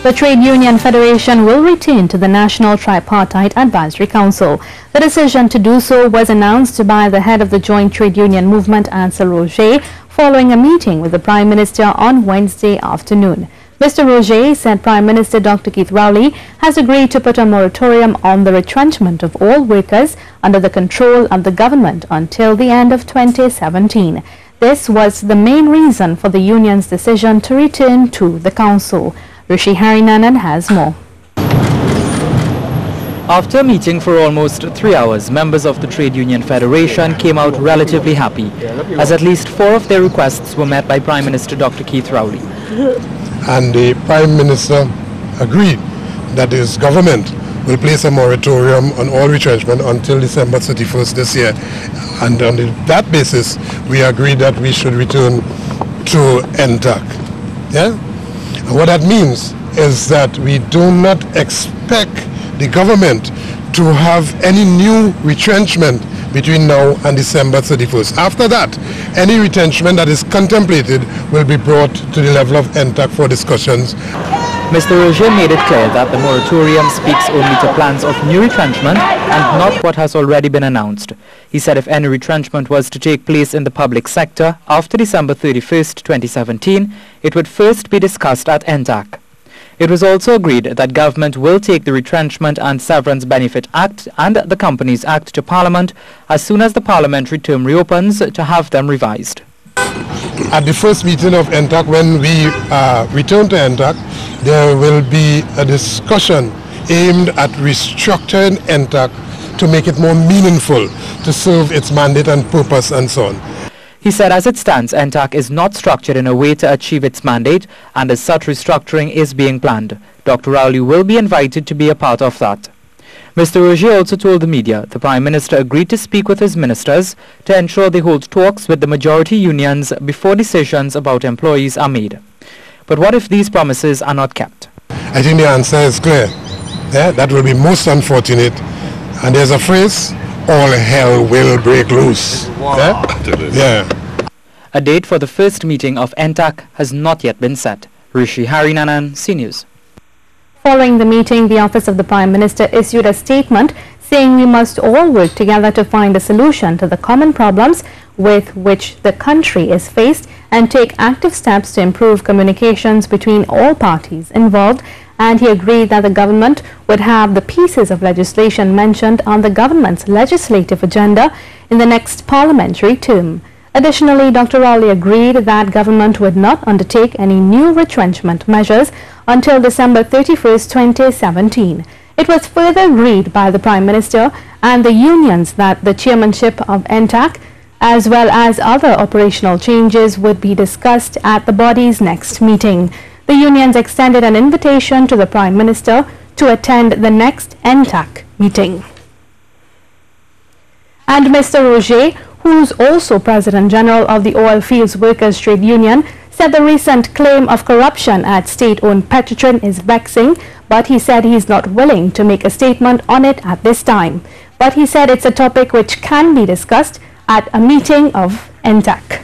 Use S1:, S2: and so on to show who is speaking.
S1: The Trade Union Federation will return to the National Tripartite Advisory Council. The decision to do so was announced by the head of the Joint Trade Union Movement, Ansel Roger, following a meeting with the Prime Minister on Wednesday afternoon. Mr. Roger said Prime Minister Dr. Keith Rowley has agreed to put a moratorium on the retrenchment of all workers under the control of the government until the end of 2017. This was the main reason for the union's decision to return to the council. Rishi Harinanan has more.
S2: After a meeting for almost 3 hours, members of the Trade Union Federation came out relatively happy, as at least 4 of their requests were met by Prime Minister Dr. Keith Rowley.
S3: And the Prime Minister agreed that his government will place a moratorium on all retrenchment until December 31st this year. And on that basis, we agreed that we should return to NTAC. Yeah? And what that means is that we do not expect the government to have any new retrenchment between now and December 31st. After that, any retrenchment that is contemplated will be brought to the level of NTAC for discussions.
S2: Mr. Roger made it clear that the moratorium speaks only to plans of new retrenchment and not what has already been announced. He said if any retrenchment was to take place in the public sector after December 31st, 2017, it would first be discussed at NTAC. It was also agreed that government will take the Retrenchment and Severance Benefit Act and the Companies Act to Parliament as soon as the parliamentary term reopens to have them revised.
S3: At the first meeting of NTAC, when we return to NTAC, there will be a discussion aimed at restructuring NTAC to make it more meaningful, to serve its mandate and purpose and so on.
S2: He said as it stands, NTAC is not structured in a way to achieve its mandate, and as such restructuring is being planned. Dr. Rowley will be invited to be a part of that. Mr. Roger also told the media the Prime Minister agreed to speak with his ministers to ensure they hold talks with the majority unions before decisions about employees are made. But what if these promises are not kept?
S3: I think the answer is clear. Yeah, that will be most unfortunate. And there's a phrase, all hell will break loose. Yeah?
S2: A date for the first meeting of NTAC has not yet been set. Rishi Harinanan, CNews.
S1: Following the meeting, the Office of the Prime Minister issued a statement saying we must all work together to find a solution to the common problems with which the country is faced and take active steps to improve communications between all parties involved. And he agreed that the government would have the pieces of legislation mentioned on the government's legislative agenda in the next parliamentary term. Additionally, Dr. Rowley agreed that government would not undertake any new retrenchment measures until December 31st, 2017. It was further agreed by the Prime Minister and the unions that the chairmanship of NTAC as well as other operational changes would be discussed at the body's next meeting. The unions extended an invitation to the Prime Minister to attend the next NTAC meeting. And Mr. Roger, who's also President General of the Oilfields Workers Trade Union, said the recent claim of corruption at state-owned Petrotrin is vexing, but he said he is not willing to make a statement on it at this time. But he said it's a topic which can be discussed at a meeting of NTAC.